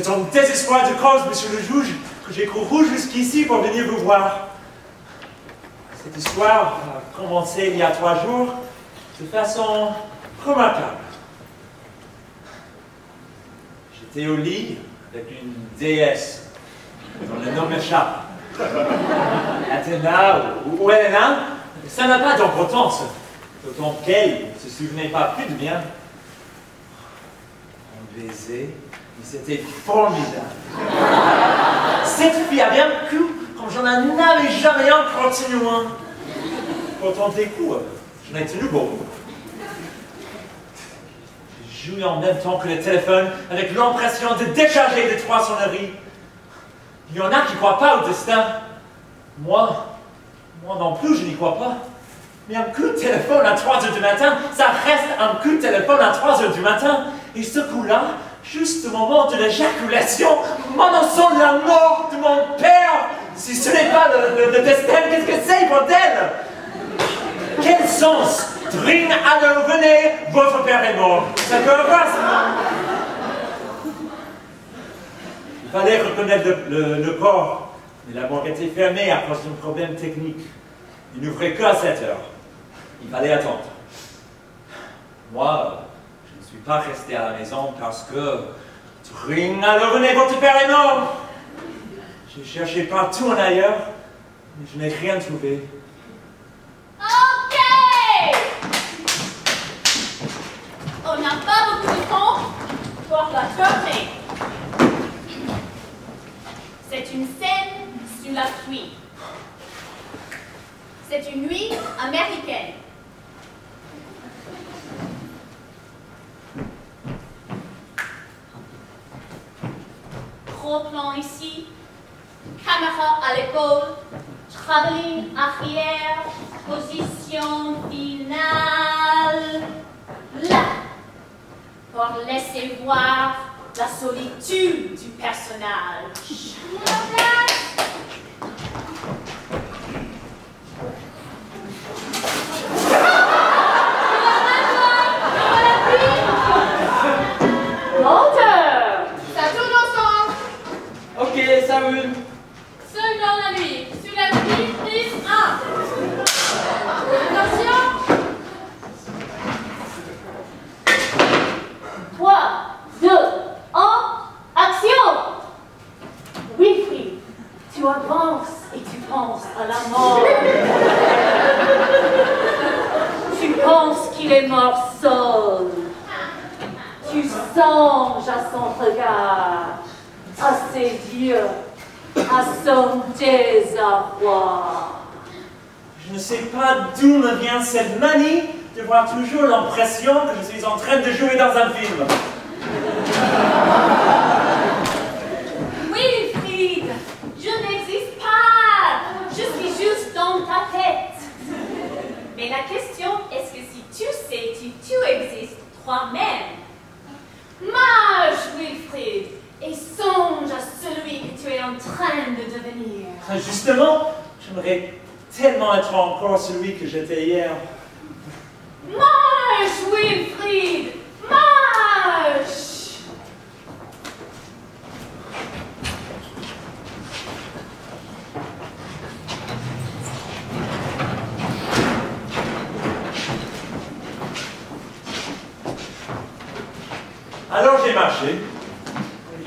C'est en désespoir de cause, monsieur le juge, que j'ai couru jusqu'ici pour venir vous voir. Cette histoire a commencé il y a 3 jours de façon remarquable. J'étais au lit avec une déesse dont le nom m'échappe. Athéna ou Helena, ça n'a pas d'importance, d'autant qu'elle ne se souvenait pas plus de bien. On baisait, mais c'était formidable. Cette fille a bien cru comme j'en avais jamais encore tenu un. Pourtant des coups, j'en ai tenu beaucoup. J'ai joué en même temps que le téléphone avec l'impression de décharger les 3 sonneries. Il y en a qui ne croient pas au destin. Moi non plus, je n'y crois pas. Mais un coup de téléphone à 3 h du matin, ça reste un coup de téléphone à 3 h du matin. Et ce coup-là, juste au moment de l'éjaculation, m'annonçant la mort de mon père. Si ce n'est pas le destin, qu'est-ce que c'est, bordel? Quel sens? Dring, alors venez, votre père est mort. Ça peut avoir ça. Il fallait reconnaître le corps, mais la banque était fermée à cause d'un problème technique. Il n'ouvrait qu'à 7 h. Il fallait attendre. Moi, je ne suis pas resté à la maison parce que... Dring, alors venez, votre père est mort. J'ai cherché partout en ailleurs, mais je n'ai rien trouvé. Ok! On n'a pas beaucoup de temps pour la journée. C'est une scène sous la pluie. C'est une nuit américaine. Gros plan ici, caméra à l'épaule, travelling arrière, position finale, là, pour laisser voir la solitude du personnage. Monteur! Ça tourne ensemble. Ok, ça roule. Seul dans la nuit. Sur la nuit, prise 1. Attention. 3, 2, 1, action! Wilfried, tu avances et tu penses à la mort. Tu penses qu'il est mort seul. Tu songes à son regard, à ses yeux, à son désarroi. Je ne sais pas d'où me vient cette manie de voir toujours l'impression que je suis en train de jouer dans un film. Wilfried, je n'existe pas. Je suis juste dans ta tête. Mais la question est-ce que si tu sais que tu existes toi-même? Marche, Wilfried, et songe à celui que tu es en train de devenir. Justement, j'aimerais tellement être encore celui que j'étais hier. Marche, Wilfried, marche! Alors j'ai marché.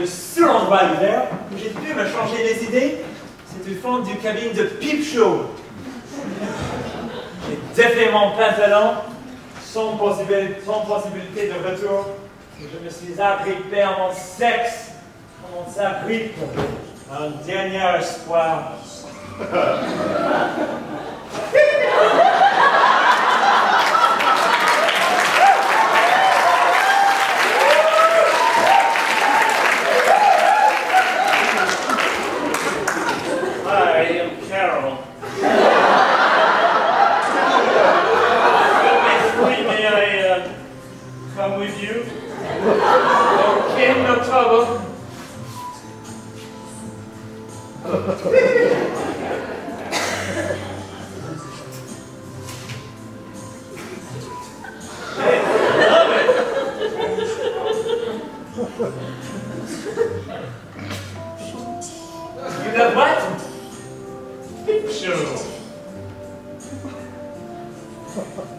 Le seul endroit ouvert où j'ai pu me changer les idées, c'est au fond du cabine de Peep Show. J'ai défait mon pantalon sans possibilité de retour. Et je me suis agrippé à mon sexe, comme on s'agrippe à un dernier espoir. I am Carol. May I come with you? Okay, no trouble.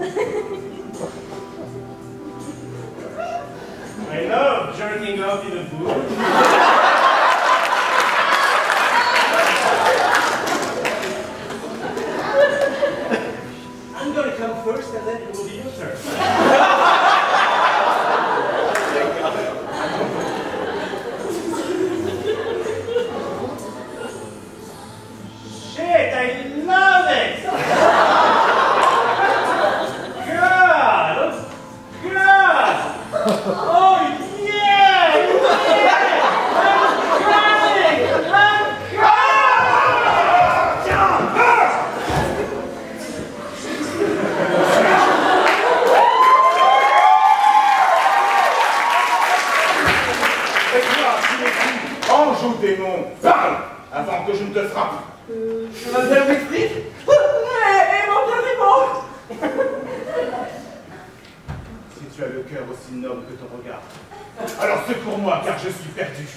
I love jerking off in a booth. I'm gonna come first and then it will be your turn. Shit, I love it! God! God! Oh yeah! Yeah! I'm crying! I'm Ange ou démon, parle avant que je ne te frappe. Je m'appelle Wilfried. Et mon père est mort. Si tu as le cœur aussi noble que ton regard, alors secours-moi car je suis perdu.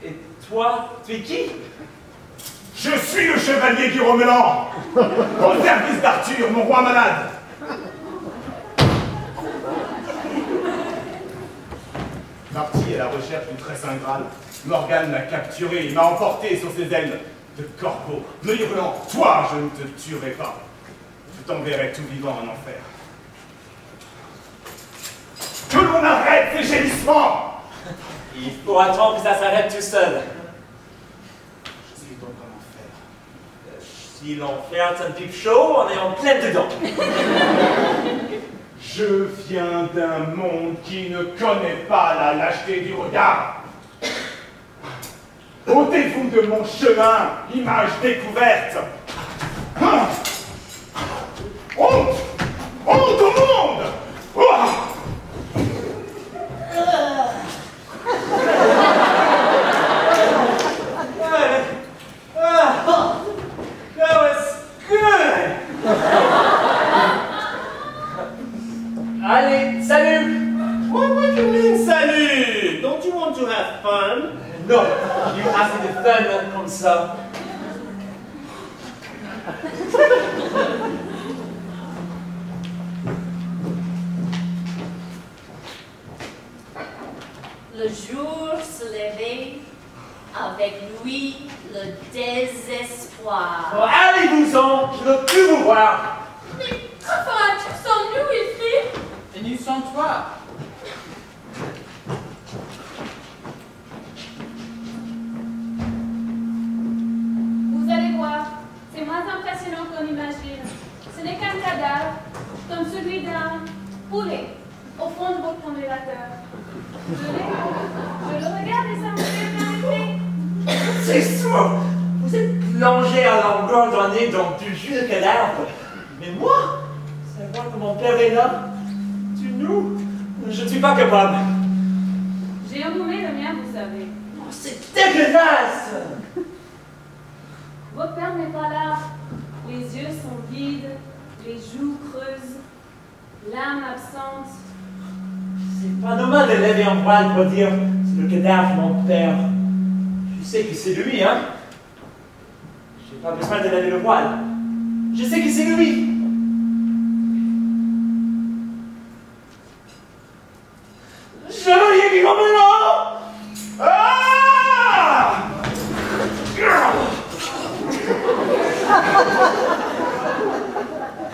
Et toi, tu es qui? Je suis le chevalier Guiromelan, au service d'Arthur, mon roi malade. Parti à la recherche du très saint Graal, Morgane m'a capturé et m'a emporté sur ses ailes de corbeau, me hurlant, toi je ne te tuerai pas, je t'enverrai tout vivant en enfer. Que l'on arrête ces gémissements! Il faut attendre que ça s'arrête tout seul. Je suis donc en enfer. Si l'enfer te pipe chaud, on est en plein dedans. Je viens d'un monde qui ne connaît pas la lâcheté du regard. Ôtez-vous de mon chemin, image découverte. Honte! Honte au monde! That was good. Allez, salut! What do you mean, salut? Don't you want to have fun? Non, j'ai eu assez de fun comme ça. Le jour se levait, avec lui le désespoir. Bon, allez-vous-en, je ne veux plus vous voir. Mais enfin, tu sens nous, Wilfried? Et nous sommes toi. Vous allez voir, c'est moins impressionnant qu'on imagine. Ce n'est qu'un cadavre, comme celui d'un poulet, au fond de votre congélateur. Je le regarde et ça me fait bien rêver. C'est sûr, vous êtes plongé à longueur d'année dans du jus de cadavre. Mais moi, savoir que mon père est là, tu nous, je ne suis pas capable. J'ai embaumé le mien, vous savez. Oh, c'est dégueulasse! Votre père n'est pas là. Les yeux sont vides, les joues creuses, l'âme absente. C'est pas normal de lever un voile pour dire c'est le cadavre de mon père. Je sais que c'est lui, hein? J'ai pas besoin de lever le voile. Je sais que c'est lui. Chevalier Guiromelan! Ah!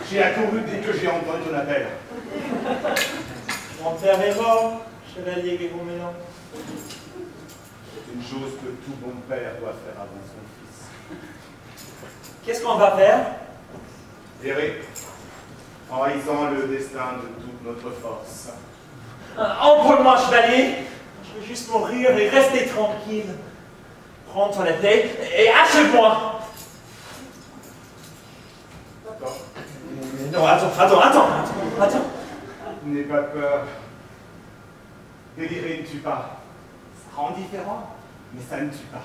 J'ai accouru dès que j'ai entendu ton appel. Mon père est mort, chevalier Guiromelan. C'est une chose que tout bon père doit faire avant son fils. Qu'est-ce qu'on va faire? Errer, en haïssant le destin de toute notre force. Empoule-moi, chevalier. Je veux juste mourir et rester tranquille. Prends ton épée et achève-moi. D'accord. Mais non, attends. N'aie pas peur. Délirer ne tue pas. Ça rend différent, mais ça ne tue pas.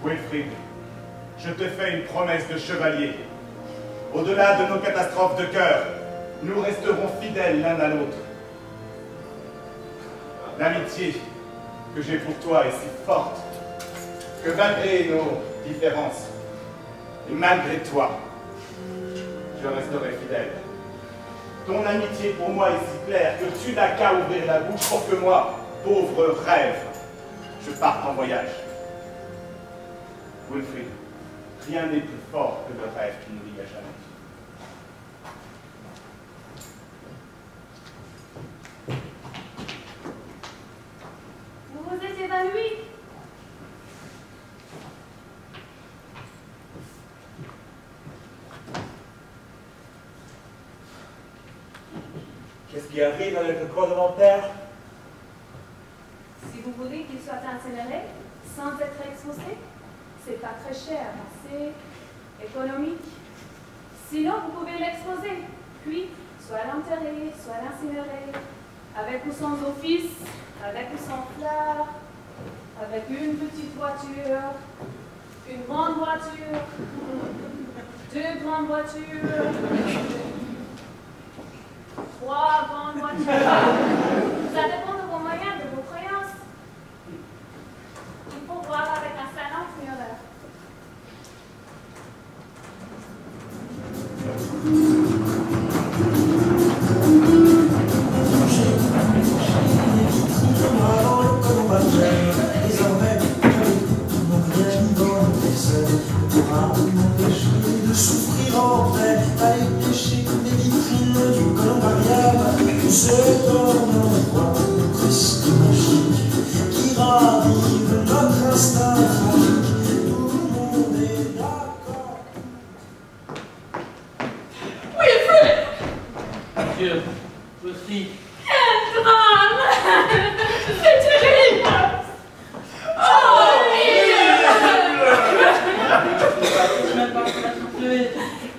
Wilfried, je te fais une promesse de chevalier. Au-delà de nos catastrophes de cœur, nous resterons fidèles l'un à l'autre. L'amitié que j'ai pour toi est si forte que malgré nos différences, et malgré toi, je resterai fidèle. Ton amitié pour moi est si claire que tu n'as qu'à ouvrir la bouche pour que moi, pauvre rêve, je parte en voyage. Wilfrid, rien n'est plus fort que le rêve qui nous lie à jamais. Vous vous êtes évanoui. Qu'est-ce qui arrive avec le corps de mon père? Si vous voulez qu'il soit incinéré sans être exposé, c'est pas très cher, c'est économique. Sinon, vous pouvez l'exposer, puis soit l'enterrer, soit l'incinérer, avec ou sans office, avec ou sans fleurs, avec une petite voiture, une grande voiture, deux grandes voitures, trois grandes voitures. Ça dépend de vos moyens, de vos croyances. Il faut voir avec un salon funéraire. De souffrir en vrai, aller pêcher des vitrines du columbarium. C'est un endroit presque magique qui ravive notre instinct tragique. Tout le monde est d'accord. Wilfrid! Adieu, aussi. Quel drame! C'est terrible! Oh,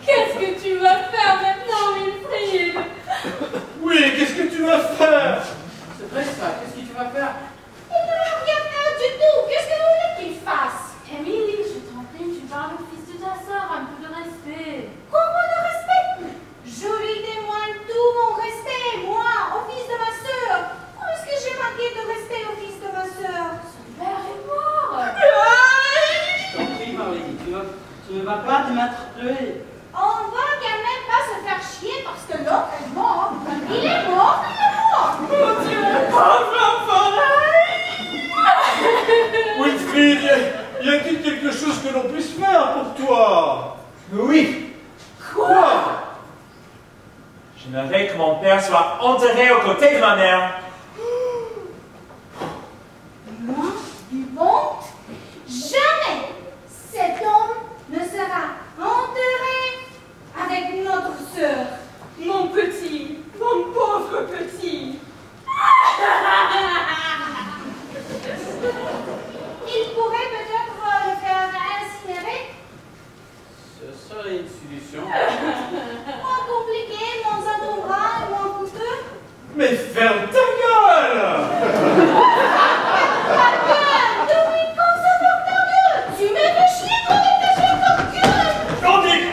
qu'est-ce que tu vas faire maintenant, Wilfrid? Oui, qu'est-ce que tu vas faire? C'est vrai ça, qu'est-ce que tu vas faire? Il ne va rien faire du tout. Qu'est-ce que vous voulez qu'il fasse? Émilie, je t'en prie, tu parles au fils de ta sœur, un peu de respect. Comment de respect? Je lui témoigne tout mon respect, moi, au fils de ma sœur. Où est-ce que j'ai manqué de respect au fils de ma sœur? Son père est mort. Je t'en prie, Marie, tu ne vas pas te mettre à pleurer. On va quand même pas se faire chier parce que l'autre est mort. Il est mort, il est mort. Mon Dieu, pauvre enfant. Wilfrid, y a-t-il quelque chose que l'on puisse faire pour toi? Oui! Quoi? J'aimerais que mon père soit enterré aux côtés de ma mère. Moi, du honte? Jamais cet homme ne sera enterré avec notre sœur. Mon petit, mon pauvre petit. Il pourrait peut-être le faire incinérer. Ce serait une solution. Moins compliqué, moins encombrant et moins coûteux. Mais ferme ta gueule! Ta gueule, Dominique, conservateur! Tu me fais chier pour détacher ton gueule! Tandis,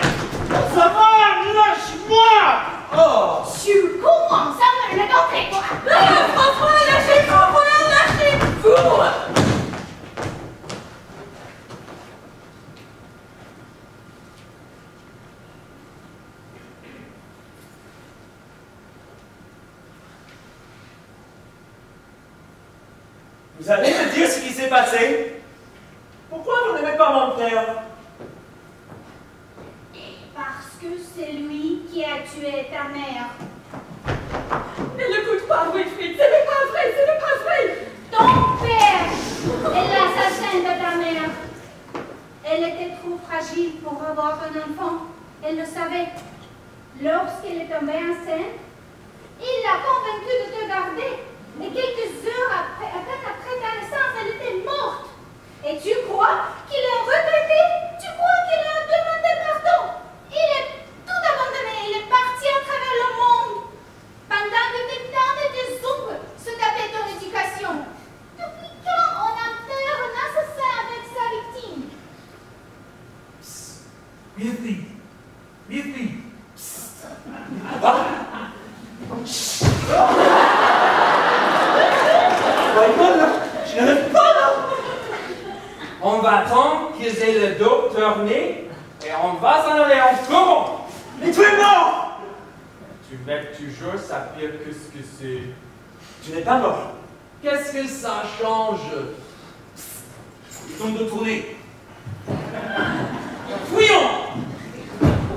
ça va, lâche-moi! Oh! Tu commences à me le montrer, quoi! François, lâchez-vous! Vous allez me dire ce qui s'est passé? Pourquoi vous n'aimez pas mon père? Parce que c'est lui qui a tué ta mère. Ne l'écoute pas, Wilfrid, ce n'est pas vrai, ce n'est pas vrai. Ton père est l'assassin de ta mère. Elle était trop fragile pour avoir un enfant. Elle le savait. Lorsqu'elle est tombée enceinte, il l'a convaincue de te garder. Et quelques heures après, à peine après ta naissance, elle était morte. Et tu crois qu'il a regretté? Tu crois qu'il a demandé pardon? Il est tout abandonné. Il est parti à travers le monde. Pendant que des temps et des ombres se tapaient ton éducation. Depuis quand on enterre un assassin avec sa victime? Wilfrid! Wilfrid! Raymond, là, je n'arrive pas, là. On va attendre qu'ils aient le dos tourné et on va s'en aller en courant. Mais tu es mort. Tu mets toujours ça pire que ce que c'est. Tu n'es pas mort. Qu'est-ce que ça change? Ton dos tourné. Fouillons!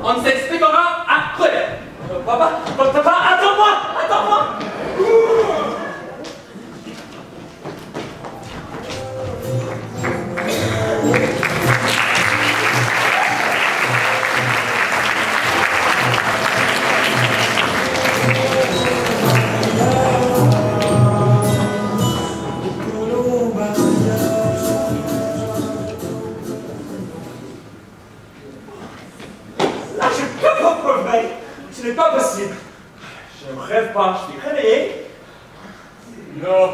On s'expliquera après. Papa, attends-moi, attends-moi. Là, je ne peux pas me réveiller. Ce n'est pas possible. Je ne rêve pas, je suis réveillé. Non,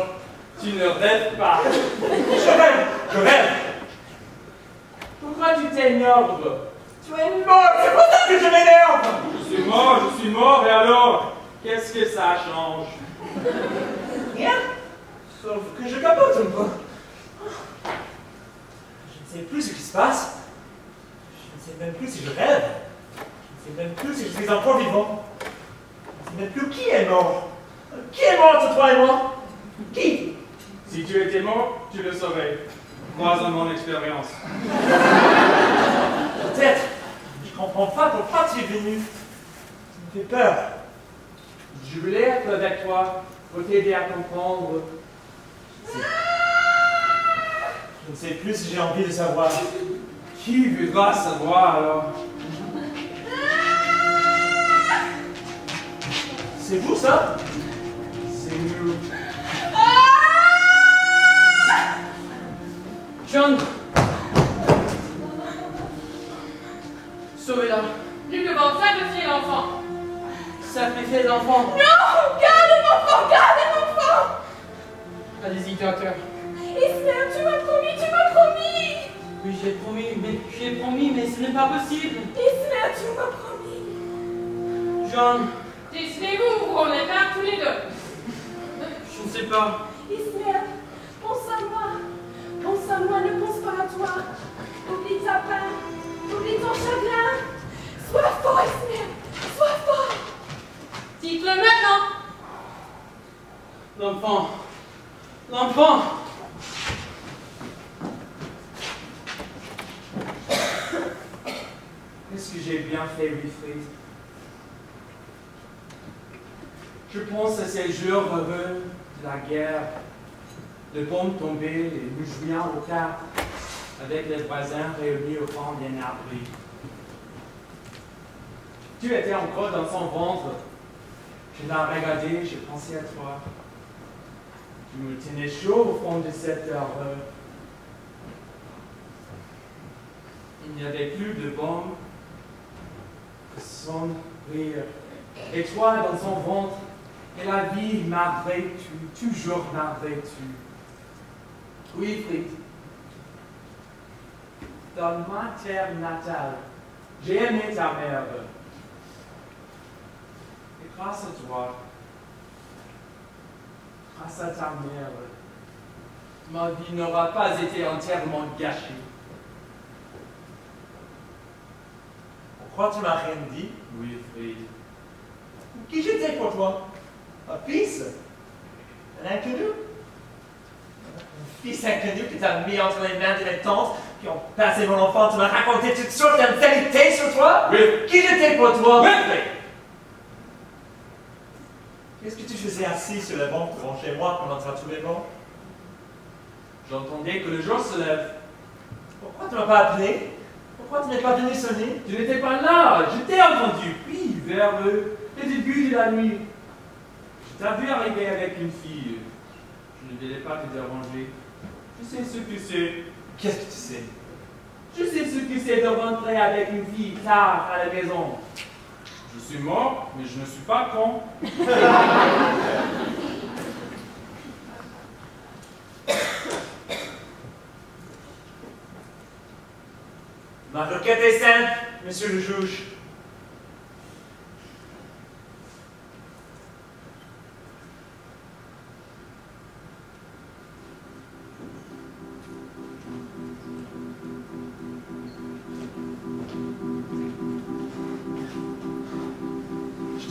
tu ne rêves pas. Je rêve. Pourquoi tu t'énerves? Tu es mort, c'est pour ça que je m'énerve. Je suis mort, et alors? Qu'est-ce que ça change? Rien. Sauf que je capote un peu. Je ne sais plus ce qui se passe. Je ne sais même plus si je rêve. Je ne sais même plus si je suis encore vivant. Je ne sais même plus qui est mort. Qui est mort entre toi et moi? Qui? Si tu étais mort, tu le saurais. Grâce à mon expérience. Peut-être. Je ne comprends pas pourquoi tu es venu. Ça me fait peur. Je voulais être avec toi pour t'aider à comprendre. Je ne sais plus si j'ai envie de savoir. Qui voudra savoir alors? C'est vous ça? C'est nous. John! Sauvez-la. Plus devant sacrifier l'enfant. Sacrifiez l'enfant. Non! Garde l'enfant! Garde l'enfant! Allez-y, docteur. Ismaël, tu m'as promis! Oui, j'ai promis, mais ce n'est pas possible. Ismaël, tu m'as promis! John, Décidez-vous ou on les garde tous les deux. je ne sais pas. Ismaël, pense à moi. Pense à moi, ne pense pas à toi. Oublie ta peine, oublie ton chagrin. Sois fort, Ismaël, sois fort. Dites-le maintenant. L'enfant. L'enfant. Est-ce que j'ai bien fait, Wilfrid? Je pense à ces jours heureux de la guerre, le bombes tombées et nous jouions aux cartes avec les voisins réunis au fond d'un abri. Tu étais encore dans son ventre. Je l'ai regardé, j'ai pensé à toi. Tu me tenais chaud au fond de cette horreur. Il n'y avait plus de bombes que son rire. Et toi dans son ventre, et la vie malgré tu, toujours malgré tu. Oui, Fritz. Dans ma terre natale, j'ai aimé ta mère. Et grâce à toi, grâce à ta mère, ma vie n'aura pas été entièrement gâchée. Pourquoi tu m'as rien dit? Oui, Fritz. Qui j'étais pour toi? Un fils? Un inconnu? Un fils inconnu que tu as mis entre les mains de mes tantes qui ont passé mon enfant, tu m'as raconté toutes sortes d'inférités sur toi? Oui. Qui j'étais pour toi? Oui. Qu'est-ce que tu faisais assis sur le banc devant chez moi pendant tous les morts? J'entendais que le jour se lève. Pourquoi tu m'as pas appelé? Pourquoi tu n'es pas venu sonner? Tu n'étais pas là, je t'ai entendu. Puis, vers le début de la nuit, je t'ai vu arriver avec une fille. Je ne voulais pas te déranger. Je sais ce que c'est. Qu'est-ce que tu sais? Je sais ce que c'est de rentrer avec une fille tard à la maison. Je suis mort, mais je ne suis pas con. Ma requête est simple, monsieur le juge.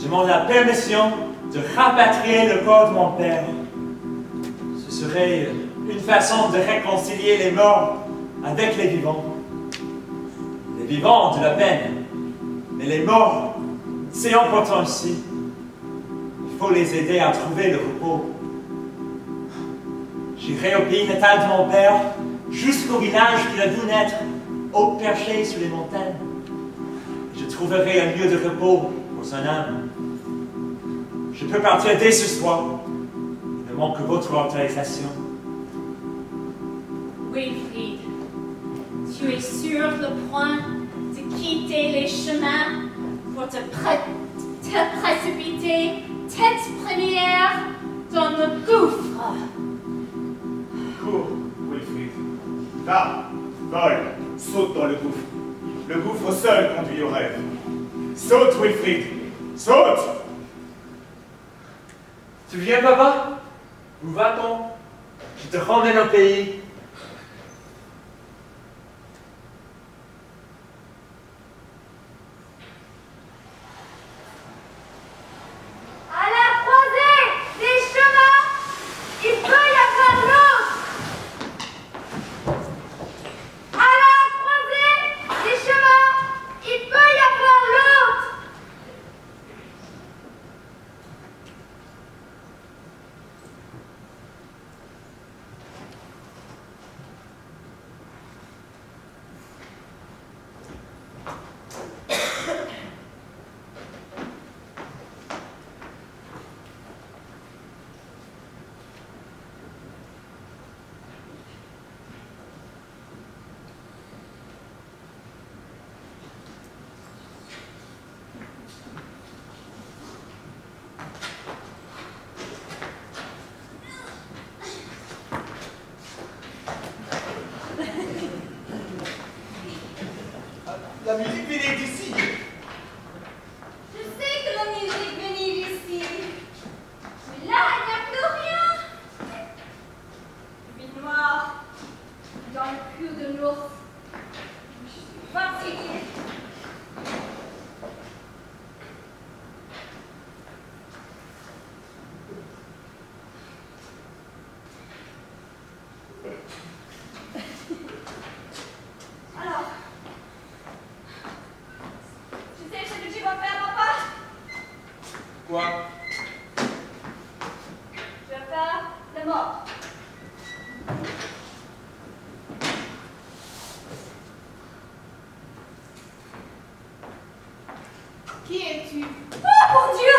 je demande la permission de rapatrier le corps de mon père. Ce serait une façon de réconcilier les morts avec les vivants. Les vivants ont de la peine, mais les morts, c'est important aussi. Il faut les aider à trouver le repos. J'irai au pays natal de mon père, jusqu'au village qu'il a vu naître, haut perché sur les montagnes. Je trouverai un lieu de repos pour son âme. Je peux partir dès ce soir. Il me manque votre autorisation. Wilfrid, tu es sur le point de quitter les chemins pour te précipiter tête première dans le gouffre. Cours, Wilfrid. Va, vole, saute dans le gouffre. Le gouffre seul conduit au rêve. Saute, Wilfrid, saute! Tu viens, papa? Où va-t-on? Je te ramène au pays. À la croisée des chemins, il peut y avoir l'autre. À la croisée des chemins, il peut y avoir l'autre. La musique venait d'ici. Je sais que la musique venait d'ici. Mais là, il n'y a plus rien. Vite noir, dans le cul de l'ours. Je suis fatiguée. Alors, tu sais ce que tu vas faire, papa? Quoi? Je vais faire le mort. Qui es-tu? Oh mon Dieu!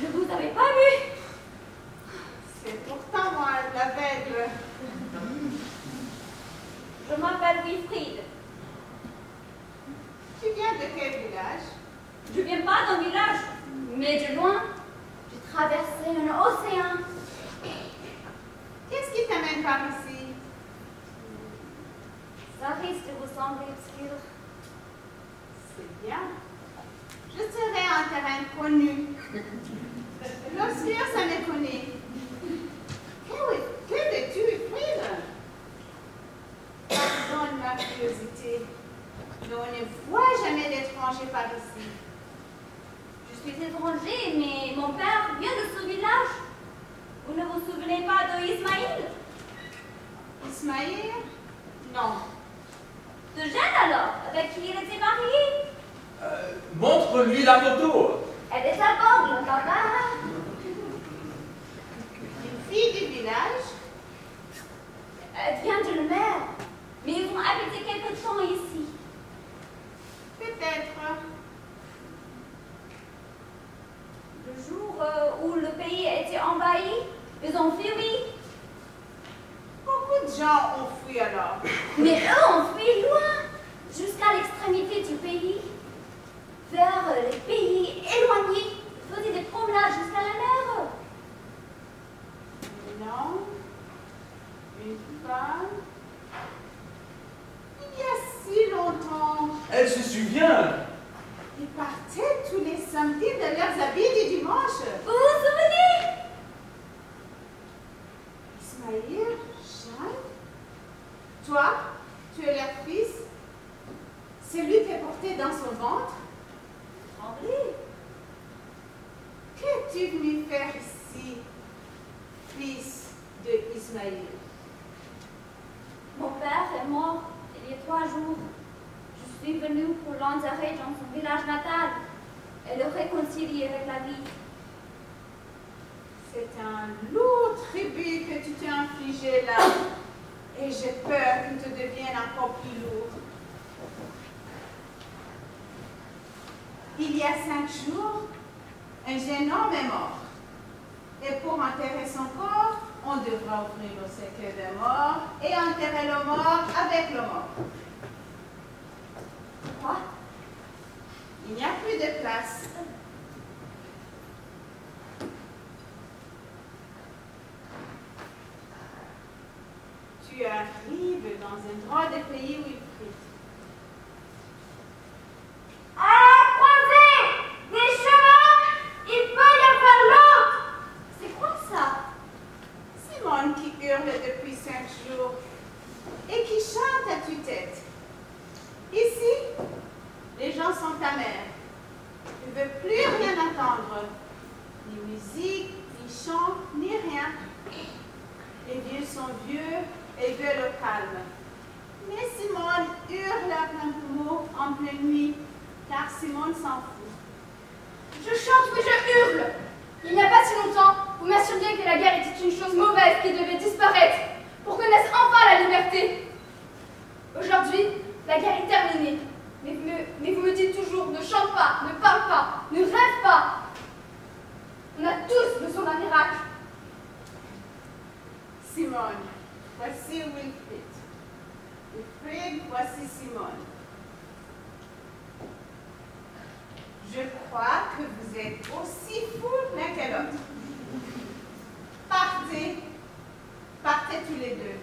Je ne vous avais pas vu. C'est pourtant moi l'aveugle. Je m'appelle Wilfrid. Tu viens de quel village? Je viens pas d'un village, mais de loin. J'ai traversé un océan. Qu'est-ce qui t'amène par ici? Ça risque de vous sembler obscur. C'est bien. Je serai en terrain connu. L'obscur, ça me connaît. Que veux-tu, Wilfrid? Pardonne ma curiosité. Mais on ne voit jamais d'étrangers par ici. Je suis étranger, mais mon père vient de ce village. Vous ne vous souvenez pas de Ismaïl? Ismaïl? Non. De Jeanne alors, avec qui il était marié. Montre-lui la photo. Elle est aveugle, papa. Une fille du village? Elle vient de la mer, mais ils ont habité quelque temps ici. Peut-être. Le jour où le pays a été envahi, ils ont fui. Beaucoup de gens ont fui alors. Mais eux ont fui loin, jusqu'à l'extrémité du pays, vers les pays éloignés. Ils faisaient des promenades jusqu'à la mer. Non. Une femme. Il y a si longtemps. Elle se souvient. Ils partaient tous les samedis de leurs habits du dimanche. Vous vous souvenez? Ismaïl, Jeanne, toi, tu es leur fils. Celui qui est porté dans son ventre. Tremblez. Ismaïl. Mon père est mort il y a 3 jours. Je suis venue pour l'enterrer dans son village natal et le réconcilier avec la vie. C'est un lourd tribut que tu t'es infligé là, et j'ai peur qu'il te devienne encore plus lourd. Il y a 5 jours, un jeune homme est mort. Et pour enterrer son corps, on devra ouvrir le cercueil des morts et enterrer le mort avec le mort. Quoi? Il n'y a plus de place. Tu arrives dans un drôle de pays où il prie. À la croisée des chemins, il peut y avoir l'autre. C'est quoi ça? Simone qui hurle depuis 5 jours et qui chante à tue-tête. Ici, les gens sont amers. Ils ne veulent plus rien entendre. Ni musique, ni chant, ni rien. Les vieux sont vieux et veulent le calme. Mais Simone hurle à plein poumon en pleine nuit, car Simone s'en fout. Je chante, mais je hurle. Il n'y a pas si longtemps, vous m'assuriez que la guerre était une chose mauvaise qui devait disparaître pour que naisse enfin la liberté. Aujourd'hui, la guerre est terminée. Mais vous me dites toujours, ne chante pas, ne parle pas, ne rêve pas. On a tous besoin d'un miracle. Simone, voici Wilfrid. Wilfrid, voici Simone. Je crois que vous êtes aussi fous l'un que l'autre. Partez, partez tous les deux.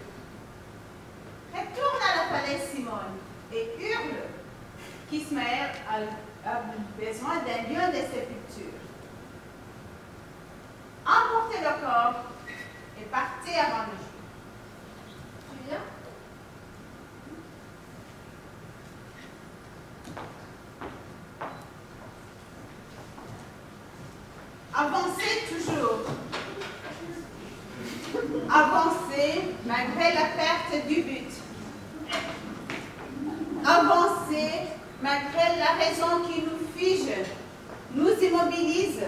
Retourne à la falaise Simone et hurle qu'Ismaël a besoin d'un lieu de sépulture. Emportez le corps et partez avant le jour. Tu viens? Avancez toujours. Avancez malgré la perte du but. Avancez malgré la raison qui nous fige, nous immobilise.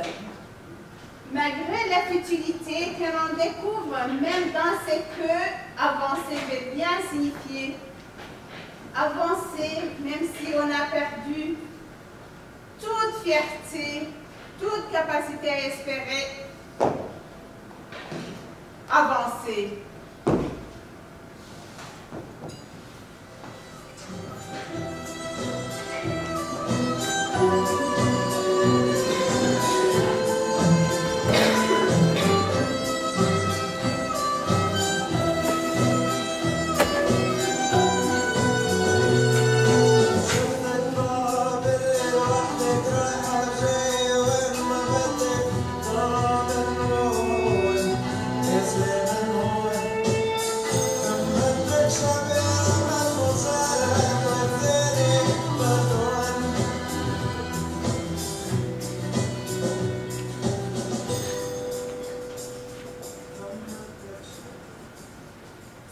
Malgré la futilité que l'on découvre même dans ce que avancer veut bien signifier. Avancer même si on a perdu toute fierté, toute capacité à espérer. Avancer.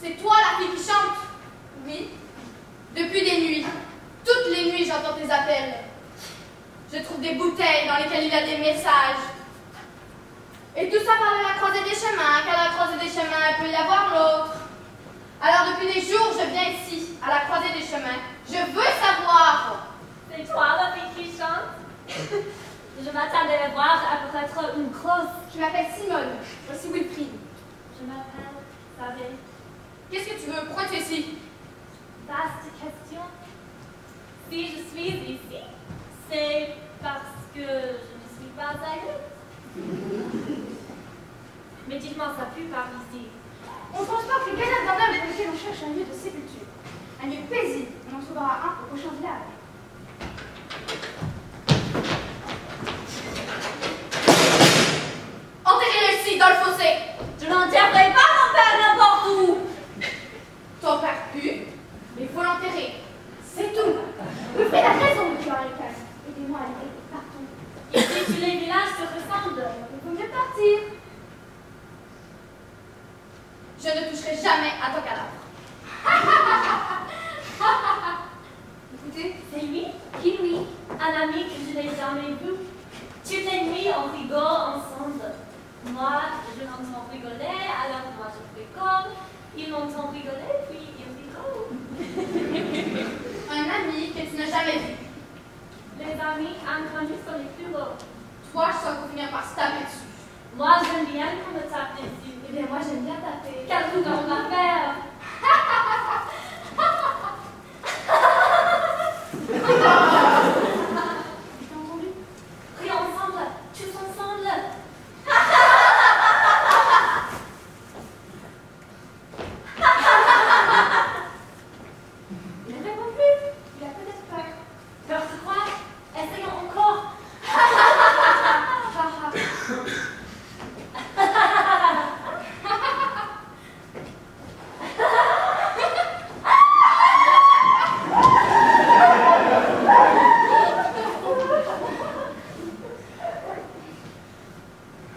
C'est toi la fille qui chante? Oui. Depuis des nuits. Toutes les nuits j'entends tes appels. Je trouve des bouteilles dans lesquelles il y a des messages. Et tout ça parle de la croisée des chemins, qu'à la croisée des chemins, il peut y avoir l'autre. Alors depuis des jours, je viens ici, à la croisée des chemins. Je veux savoir. C'est toi la fille qui chante? Je m'attendais à voir apparaître une grosse. Je m'appelle Simone. Voici Wilfrid. Je m'appelle Sabine. Qu'est-ce que tu veux? Pourquoi tu es ici? Vaste question. Si je suis ici, c'est parce que je ne suis pas ailleurs. Mais dites-moi, ça pue par ici. On transporte les cadavres d'un homme pour lequel on cherche un lieu de sépulture. Un lieu paisible. On en trouvera un au prochain village. Enterrez-le ici, dans le fossé. Je n'enterrerai pas mon père n'importe où. Ton père pue, mais il faut l'enterrer. C'est tout. Wilfrid a raison de voir les calme. Aidez-moi à aller partout. Ici, tous les villages se ressemblent. Il vaut mieux partir. Je ne toucherai jamais à ton cadavre. Écoutez, C'est lui? Qui lui? Un ami que je n'ai jamais vu. Toutes les nuits, on rigole ensemble. Moi, je l'entends rigoler, alors moi je rigole. Il m'entend rigoler, puis il rigole. un ami que tu n'as jamais vu. Les amis inconnus sont les plus beaux. Toi, je sens qu'on finir par se taper dessus. Moi, j'aime bien qu'on me tape dessus. Eh bien, moi, j'aime bien taper. Qu'est-ce qu'on va faire? T'as entendu? Pris ensemble, tous ensemble. Il ne répond plus. Il a peut-être peur. Peur de quoi? Essayons encore.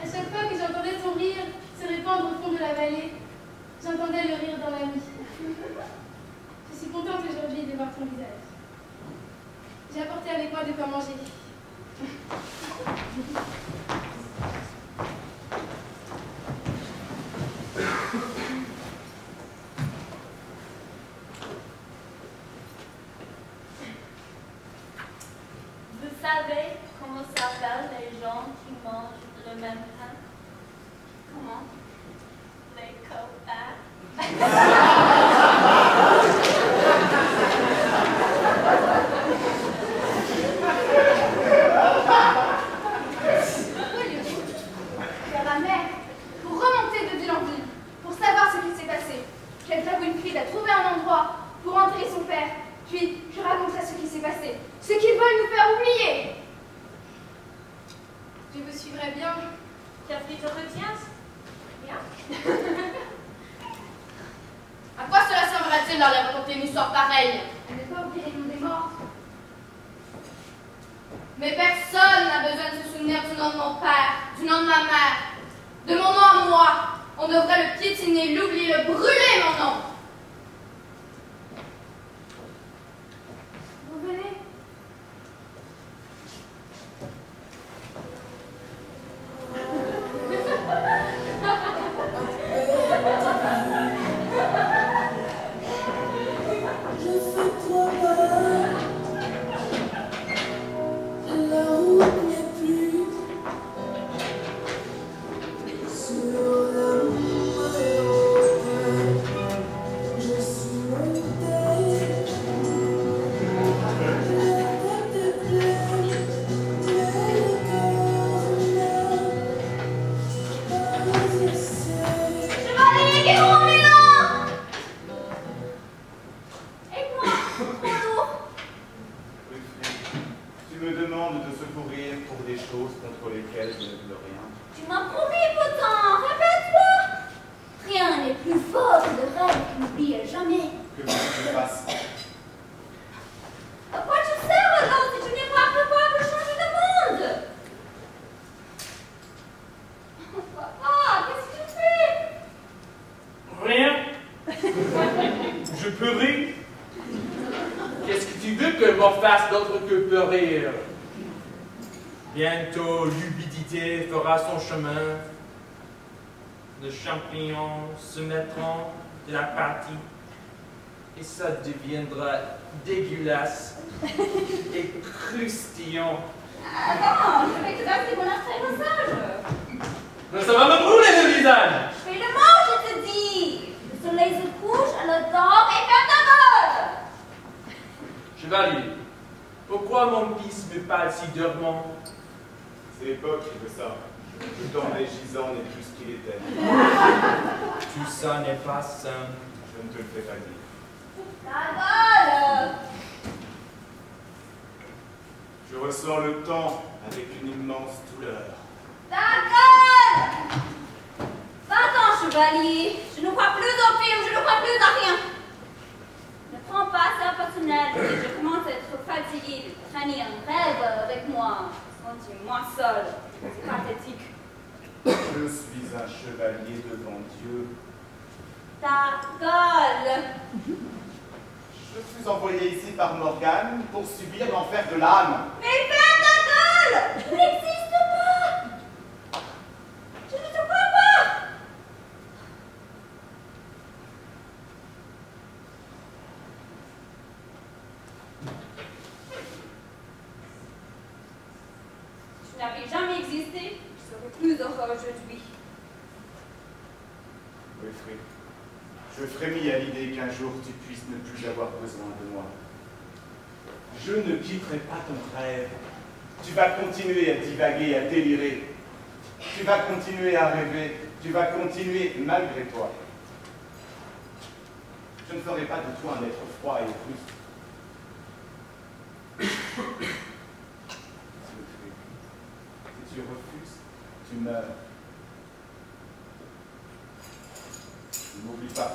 À chaque fois que j'entendais son rire se répandre au fond de la vallée, j'entendais le rire dans la nuit. Je suis contente aujourd'hui de voir ton visage. J'ai apporté avec moi de quoi manger. Vous savez comment s'appellent les gens qui mangent le même pain? Comment? Les copains. Car la mère, pour remonter de ville en ville, pour savoir ce qui s'est passé, j'aiderais Winfield à trouver un endroit pour enterrer son père, puis je raconterai ce qui s'est passé, ce qu'ils veulent nous faire oublier. Je vous suivrai bien. Qu'est-ce qui te retient? Bien. À quoi cela semblerait-il d'aller raconter une histoire pareille? Elle n'est pas oublier les noms des morts. Mais personne n'a besoin de se souvenir du nom de mon père, du nom de ma mère, de mon nom à moi. On devrait le piétiner, l'oublier, le brûler, mon nom. Vous venez? Je fais 3 pas, la route n'est plus sur la montagne. Je suis monté, la tête est pleine, mais le cœur n'a pas essayé. Chevalier, qui vous remet là? Aide-moi, trop lourd. Winfried, tu me demandes de secourir pour des choses contre lesquelles je ne veux rien. Tu m'as promis pourtant, répète-toi. Rien n'est plus fort que le rêve qui n'oublie jamais. Que veux-tu que je fasse? À quoi tu sers alors si tu n'es pas capable de changer de monde? Papa, qu'est-ce que tu fais? Rien. Je peux rire. Qu'est-ce que tu veux que m'en fasse d'autre que peut rire? Bientôt, l'humidité fera son chemin. Les champignons se mettront de la partie. Et ça deviendra dégueulasse et croustillant. Attends, je vais te donner mon atterrissage. Mais ça va me brûler le visage! Fais le mot, je te dis. Le soleil se couche, alors dors et ferme ta gueule. Chevalier, pourquoi mon fils me parle si durement? C'est l'époque qui veut ça. Le temps des gisants n'est plus ce qu'il était. Tout ça n'est pas sain. Je ne te le fais pas dire. Ta gueule. Je ressens le temps avec une immense douleur. Ta gueule. Va-t'en, chevalier. Je ne crois plus au film, je ne crois plus à rien. Ne prends pas ça personnel. Si je commence à être fatiguée de traîner un rêve avec moi, sens-moi seule. C'est pathétique. Je suis un chevalier devant Dieu. ta gueule. Je suis envoyé ici par Morgane pour subir l'enfer de l'âme. Mais ferme ta gueule! Tu n'existes pas! Je ne te crois pas! Tu n'avais jamais existé, je serais plus heureux aujourd'hui. Wilfrid, je frémis à l'idée qu'un jour tu puisses ne plus avoir besoin de moi. Je ne quitterai pas ton rêve. Tu vas continuer à divaguer, à délirer. Tu vas continuer à rêver. Tu vas continuer malgré toi. Je ne ferai pas de toi un être froid et brusque. Si tu refuses, tu meurs. N'oublie pas,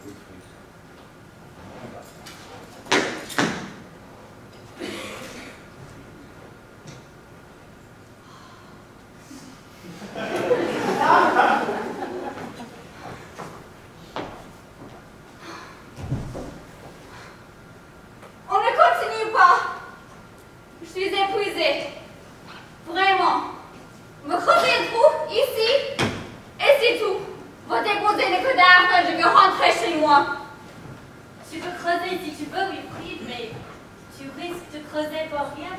Wilfrid. N'oublie pas. On ne continue pas. Je suis épuisée. Vraiment. Me creuser un trou ici et c'est tout. Va déposer les cadavres et je vais rentrer chez moi. Tu peux creuser si tu veux, Wilfrid, mais tu risques de creuser pour rien.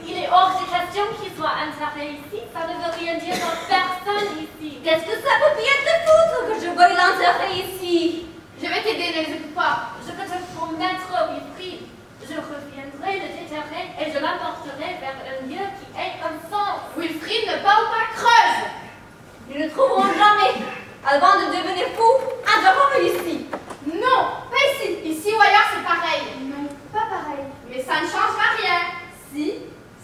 Il est hors de question qu'il soit enterré ici. Ça ne veut rien dire pour personne ici. Qu'est-ce que ça peut bien te foutre que je veuille l'enterrer ici? Je vais t'aider, ne t'occupe pas. Je peux te promettre, Wilfrid. Je reviendrai le déterrer et je l'apporterai vers un lieu qui ait un sens. Wilfrid ne parle pas, creuse. Ils ne trouveront jamais. Avant de devenir fou, enterrons-le ici. Non, pas ici. Ici ou ailleurs, c'est pareil. Non, pas pareil. Mais ça ne changera rien. Si,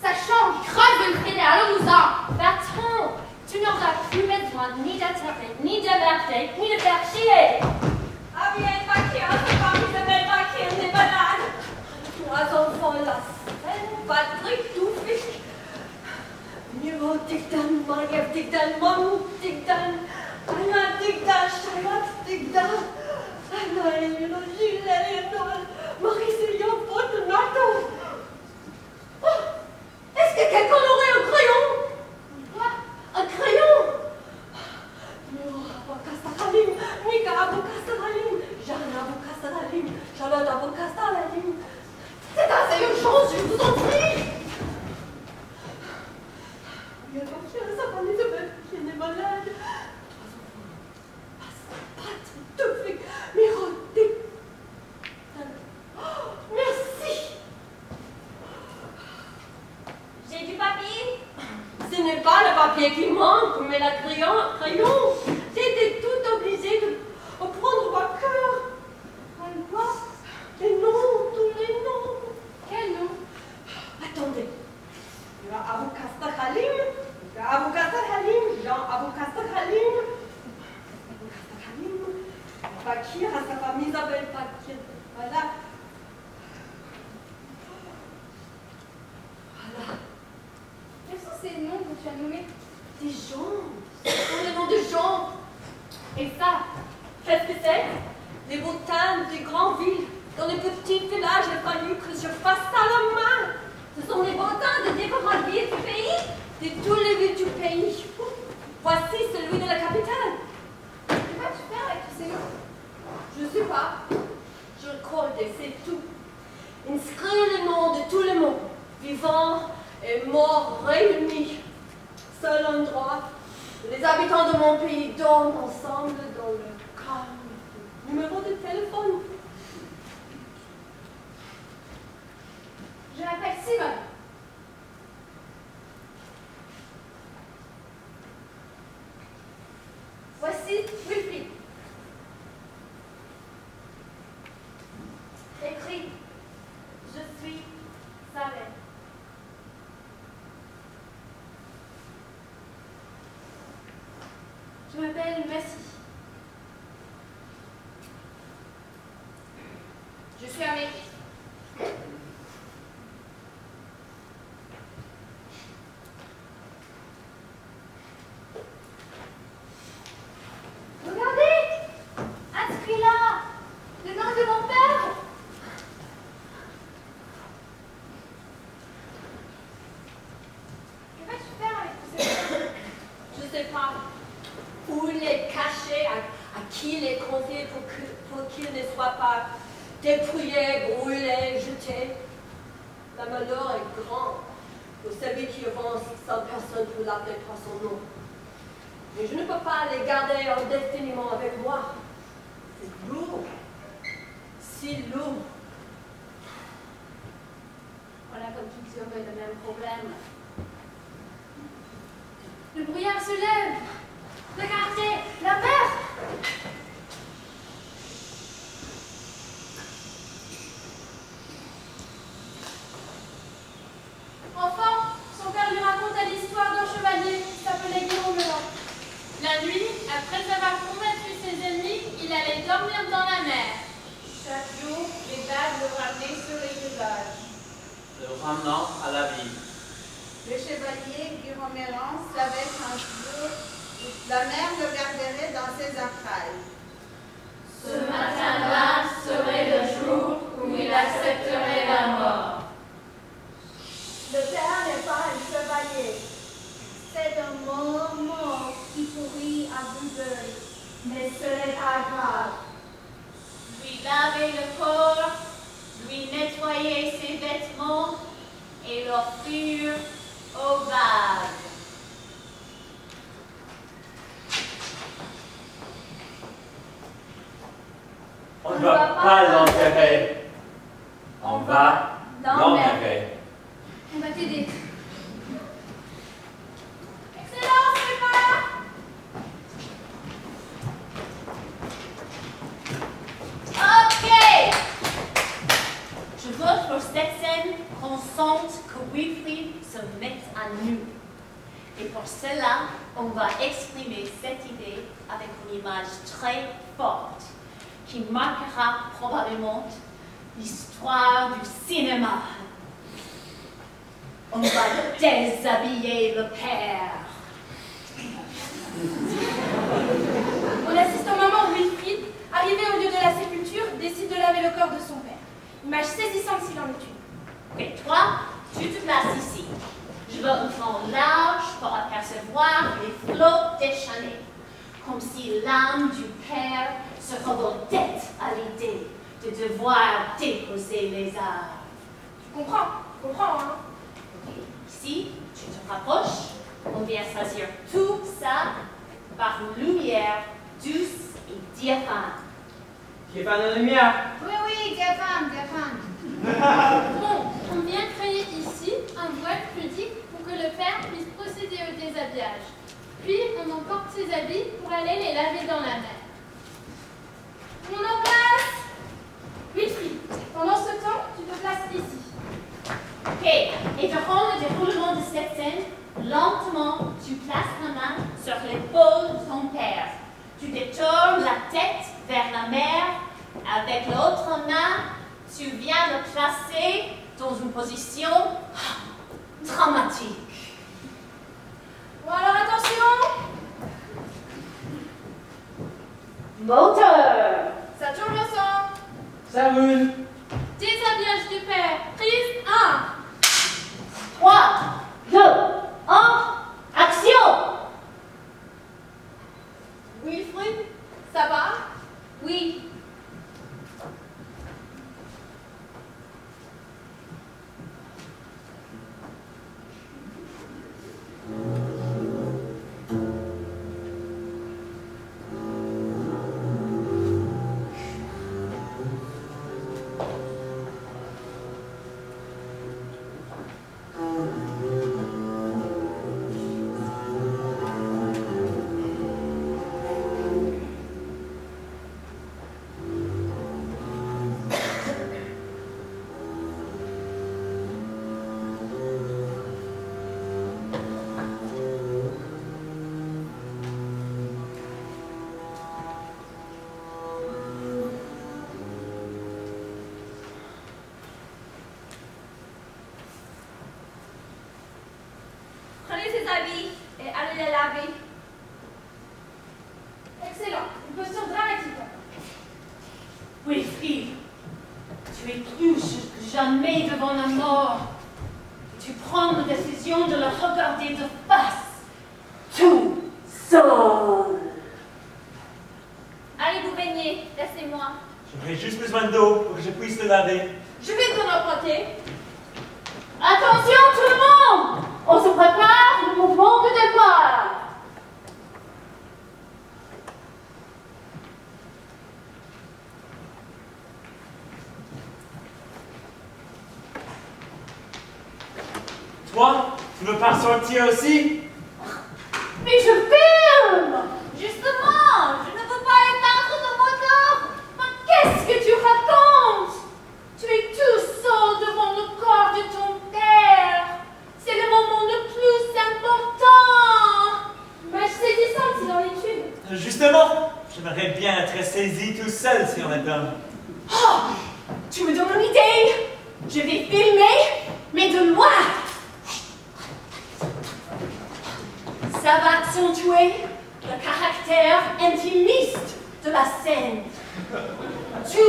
Ça change. Creuse, Wilfrid, et allons-nous-en. Bertrand, tu n'auras plus besoin ni d'enterrer, ni d'alerter, ni de faire chier. Ah bien, Bakir, c'est parmi de belles Bakir, des balades. Trois enfants, la scène, Patrick, Toufik. Niro, Digdan, Mariev, Digdan, Mamou, Digdan, Anna, Digdan, Charlotte, Digdan, Anna, Eleanor, Gilles, Eleanor, Marie-Célia, Fortunato. Oh, est-ce que quelqu'un aurait un crayon? Quoi? Un crayon? Niro, Abou-Kastaralim, Mika, Abou-Kastaralim, Jeanne, Abou-Kastaralim, Charlotte, Abou-Kastaralim. C'est assez urgent, je vous en prie. Il y a donc sa femme Isabelle qui est malade. Patrick, Toufik, Miroté. Oh, merci. J'ai du papier. Ce n'est pas le papier qui manque, mais le crayon. J'étais toute obligée de prendre ma cœur. Quoi? Les noms, tous les noms. Quel nom? Attendez. Il y a Abou-Kastaralim, il y a Abou-Kastaralim, Jean Abou-Kastaralim, Abou-Kastaralim, Bakir à sa femme Isabelle Bakir. Voilà. Voilà. Quels sont ces noms que tu as nommés? Des gens. Ce sont des noms de gens. Et ça, qu'est-ce que c'est? Les bottins des grandes villes. Dans les petits villages, il a fallu que je fasse ça à la main. Ce sont les bottins de différentes villes du pays, de tous les villes du pays. Voici celui de la capitale. Que vas-tu faire avec tous ces noms? Je ne sais pas. Je recorde et c'est tout. Inscris le nom de tout le monde, vivant et mort réunis. Seul endroit où les habitants de mon pays dorment ensemble dans le calme. Numéro de téléphone. Je m'appelle Simone. Voici Wilfrid. Écrit, je suis Salem. Je m'appelle Massy. Je suis avec. Regardez, les cacher, à qui les confier pour qu'ils ne soient pas dépouillés, brûlés, jetés. Le malheur est grand pour celui qui avance sans personne pour l'appeler par son nom. Mais je ne peux pas les garder indéfiniment avec moi. C'est lourd, si lourd. Voilà comme toutes auraient le même problème. Le brouillard se lève. Regardez, la mer. Enfant, son père lui raconta l'histoire d'un chevalier qui s'appelait Guillaume Blanc. La nuit, après avoir combattu ses ennemis, il allait dormir dans la mer. Chaque jour, les vagues le ramenaient sur les rivages, Le ramenant à la vie. Le chevalier Guillaume Méran savait qu'un jour, la mer le garderait dans ses entrailles. Ce matin-là serait le jour où il accepterait la mort. Le père n'est pas un chevalier. C'est un mort qui pourrit à vue d'œil. Mais ce n'est pas grave. Lui laver le corps, lui nettoyer ses vêtements et l'offrir aux vagues. On ne va pas l'enterrer. On va l'enterrer. On va t'aider. Excellence, papa! Ok! Je vote pour cette scène qu'on sente que Wilfrid se mette à nu. Et pour cela, on va exprimer cette idée avec une image très forte qui marquera probablement l'histoire du cinéma. On va déshabiller le père. On assiste au moment où Wilfrid, arrivé au lieu de la sépulture, décide de laver le corps de son père. Image saisissante s'il en est une. Ok, toi, tu te places ici. Je veux un fond large pour apercevoir les flots déchaînés, comme si l'âme du père se revoltait à l'idée de devoir déposer les arbres. Tu comprends, hein? Ok, ici, tu te rapproches, on vient choisir tout ça par une lumière douce et diaphane. Diaphane de lumière. Oui, diaphane. Bon, on vient créer ici un voile pudique pour que le père puisse procéder au déshabillage. Puis, on emporte ses habits pour aller les laver dans la mer. On en place! Wilfrid, pendant ce temps, tu te places ici. Ok, et durant le déroulement de cette scène, lentement, tu places la main sur l'épaule de ton père. Tu détournes la tête vers la mer. Avec l'autre main, tu viens le placer dans une position dramatique. Bon, alors attention! Moteur! Ça tourne le sang! Ça roule. Déshabillage du père. Prise 1. 3, 2, 1, action! Wilfrid, ça va? Oui. Prenez ses habits et allez les laver. Excellent. Une posture dramatique. Wilfrid, tu es plus que jamais devant la mort. Tu prends la décision de le regarder de face, tout seul. moi. J'aurais juste besoin d'eau pour que je puisse le laver. Je vais t'en apporter. Attention tout le monde! On se prépare le mouvement de départ. Toi, tu veux pas sortir aussi? Mais je filme! Justement, je ne veux pas éteindre le moteur. Mais qu'est-ce que tu racontes? Tu es tout seul devant le corps de ton père. C'est le moment le plus important. Mais je sais descendre, c'est dans l'étude. Justement, j'aimerais bien être saisi tout seul si on est un. Oh, tu me donnes une idée. Je vais filmer, mais de loin. Ça va accentuer le caractère intimiste de la scène. Tu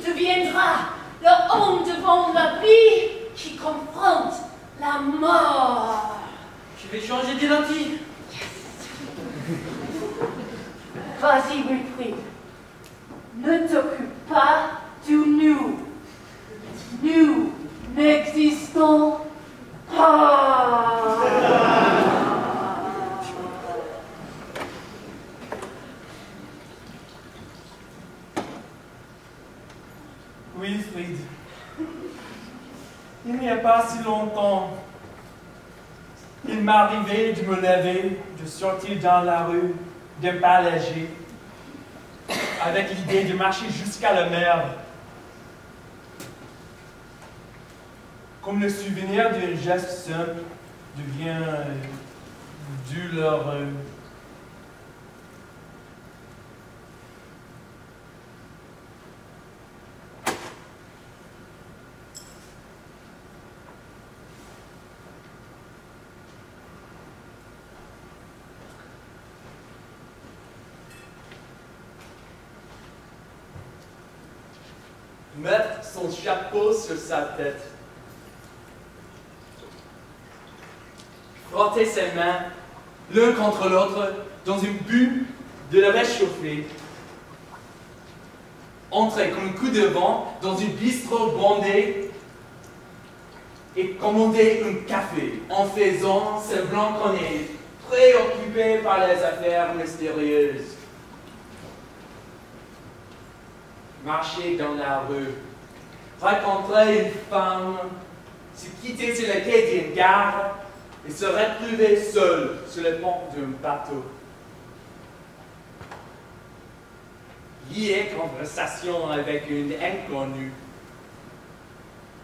deviendras le homme devant la vie qui confronte la mort. Je vais changer des lentilles. Vas-y, Wilfrid. Ne t'occupe pas de nous. Nous n'existons pas. Wilfrid, il n'y a pas si longtemps, il m'arrivait de me lever, de sortir dans la rue, de me balader, avec l'idée de marcher jusqu'à la mer. Comme le souvenir d'un geste simple devient douloureux. Mettre son chapeau sur sa tête. Frotter ses mains l'un contre l'autre dans un but de le réchauffer. Entrer comme un coup de vent dans un bistrot bondé et commander un café en faisant semblant qu'on est préoccupé par les affaires mystérieuses. Marcher dans la rue, rencontrer une femme, se quitter sur le quai d'une gare et se retrouver seul sur le pont d'un bateau. Lier conversation avec une inconnue.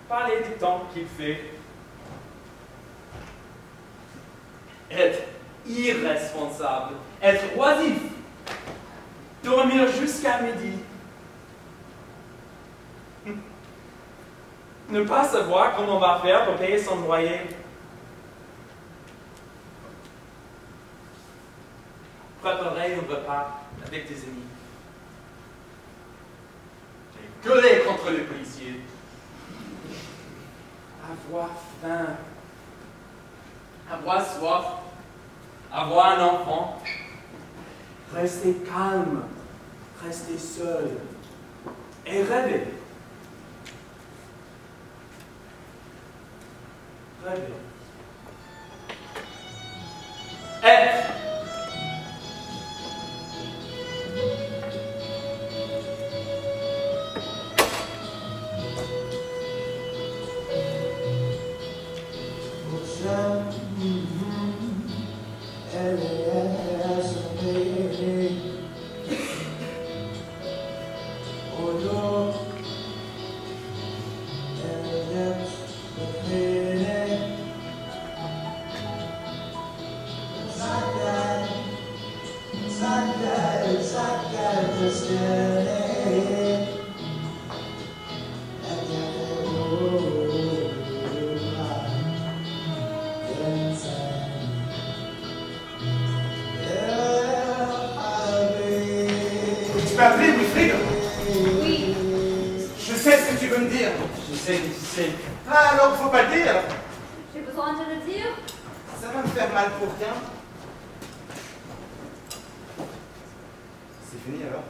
Parler du temps qu'il fait. Être irresponsable. Être oisif. Dormir jusqu'à midi. Ne pas savoir comment on va faire pour payer son loyer. Préparer un repas avec des amis. Et gueuler contre les policiers. Avoir faim. Avoir soif. Avoir un enfant. Rester calme. Rester seul. Et rêver. Être. Tu m'as appelé, Wilfrid? Oui. Je sais ce que tu veux me dire. Je sais que tu sais. Ah, alors faut pas le dire. J'ai besoin de le dire. Ça va me faire mal pour rien. C'est fini alors?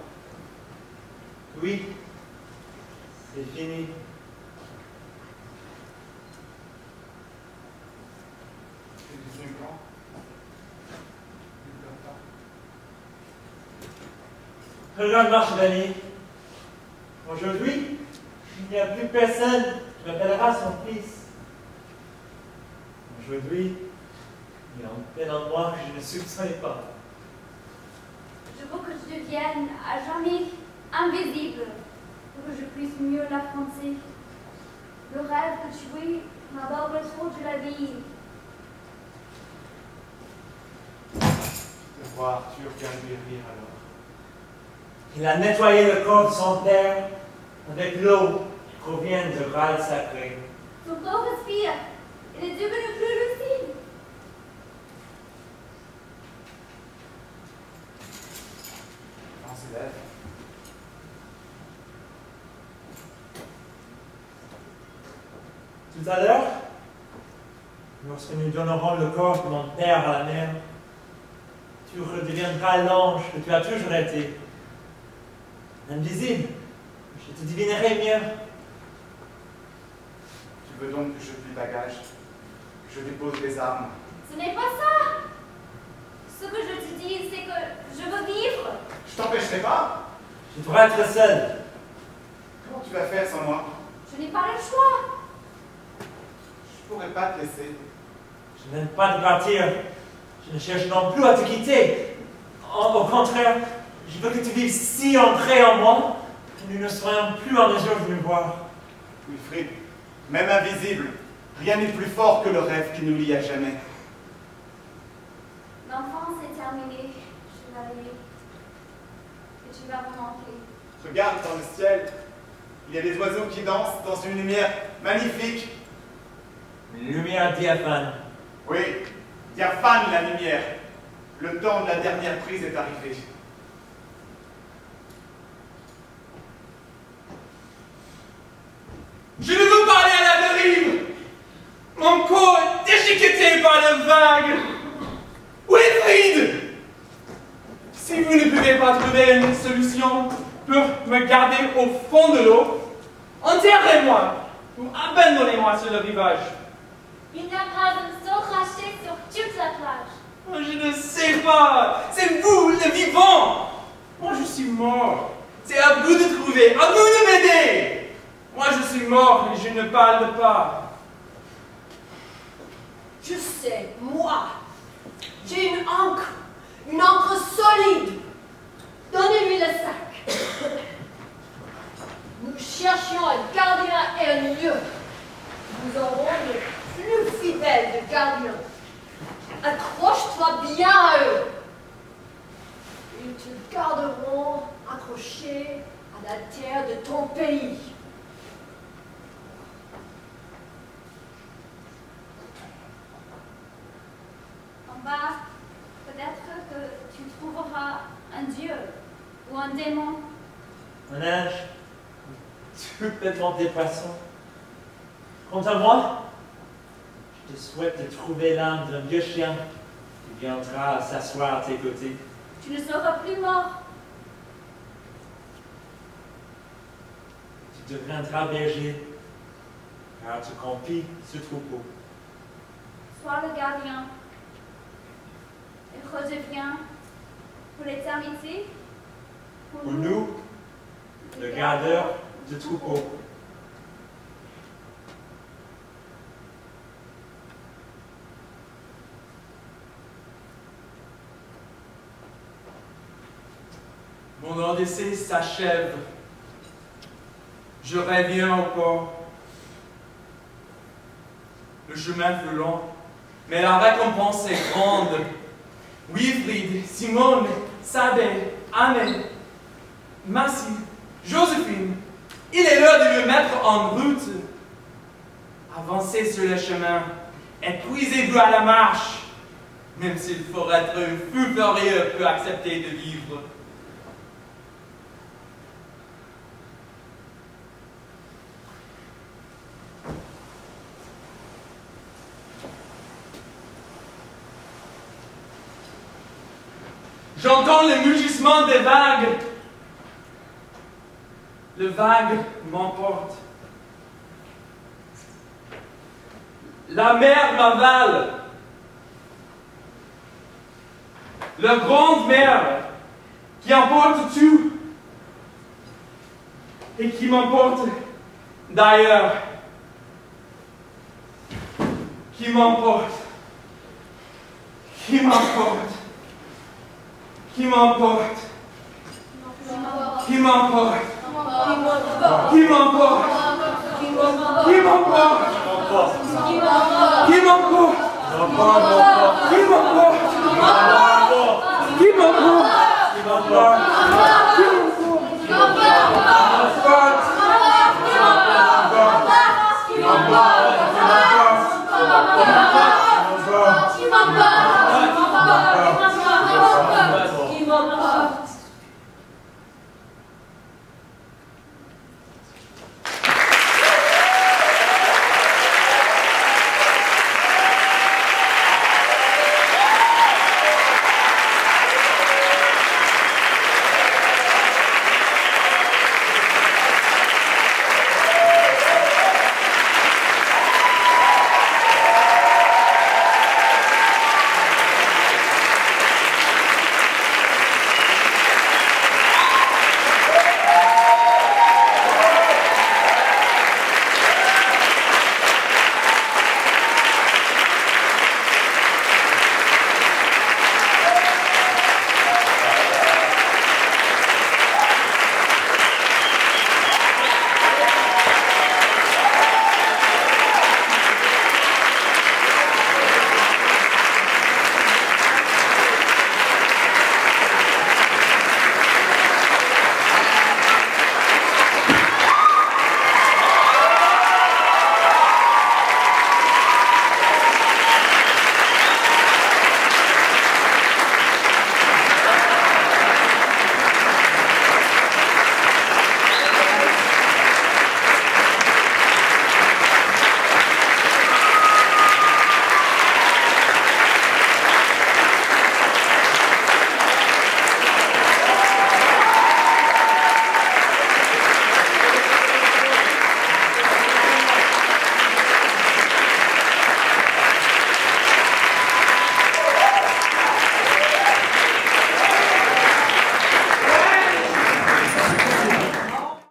Oui, c'est fini. Tu es devenu grand. Ne pleure pas. Regarde, ma chère amie. Aujourd'hui, il n'y a plus personne qui m'appellera son fils. Aujourd'hui, il y a une peine en moi que je ne soupçonnais pas. Je veux que je devienne à jamais invisible pour que je puisse mieux l'affronter. Le rêve de tuer m'aborde trop de la vie. De voir Arthur rire alors. Il a nettoyé le corps de son père avec l'eau qui provient du Graal sacré. Son corps respire. Il est devenu plus lucide. On s'élève. Tout à l'heure, lorsque nous donnerons le corps de mon père à la mer, tu redeviendras l'ange que tu as toujours été. Invisible, je te devinerai mieux. Tu veux donc que je plie bagage, que je dépose les armes. Ce n'est pas ça. Ce que je te dis, c'est que je veux vivre. Je t'empêcherai pas. Je dois être seul. Comment tu vas faire sans moi? Je n'ai pas le choix. Je pourrais pas te laisser. Je n'aime pas de partir. Je ne cherche non plus à te quitter. Au contraire, je veux que tu vives si ancré en moi que nous ne soyons plus en mesure de nous voir. Wilfrid, même invisible, rien n'est plus fort que le rêve qui nous lie à jamais. L'enfance est terminée, chevalier. Et tu vas me manquer. Regarde dans le ciel, il y a des oiseaux qui dansent dans une lumière magnifique. Une lumière diaphane. Oui, diaphane la lumière. Le temps de la dernière prise est arrivé. Je ne veux pas aller à la dérive. Mon corps est déchiqueté par les vagues. Wilfrid! Si vous ne pouvez pas trouver une solution pour me garder au fond de l'eau, enterrez-moi ou abandonnez-moi sur le rivage. Il n'y a pas un seau racheté sur toute la plage. Je ne sais pas. C'est vous, le vivant. Moi, je suis mort. C'est à vous de trouver, à vous de m'aider. Moi, je suis mort et je ne parle pas. Je sais, moi, j'ai une encre solide. Donnez-lui le sac. Nous cherchions un gardien et un lieu. Nous aurons le plus fidèle de gardiens. Accroche-toi bien à eux. Ils te garderont accroché à la terre de ton pays. En bas, peut-être que tu trouveras un dieu ou un démon. Un ange, complètement dépassant. Quant à moi, je te souhaite de trouver l'âme d'un vieux chien qui viendra s'asseoir à tes côtés. Tu ne seras plus mort. Tu deviendras berger, car tu confies ce troupeau. Sois le gardien. Il redevient pour l'éternité. Pour nous, le gardeur du troupeau. Mon odyssée s'achève. Je reviens au port. Le chemin fut long, mais la récompense est grande. Wilfrid, Simone, Sabé, Anne, Massy, Joséphine, il est l'heure de me mettre en route. Avancez sur le chemin, épuisez-vous à la marche, même s'il faut être un fou furieux pour accepter de vivre. J'entends le mugissement des vagues. Le vague m'emporte. La mer m'avale. La grande mer qui emporte tout et qui m'emporte d'ailleurs. Qui m'emporte. Qui m'emporte. Qui m'emporte. Qui m'emporte. Qui m'emporte. Qui m'emporte. Qui m'emporte. Qui m'emporte. Qui m'emporte.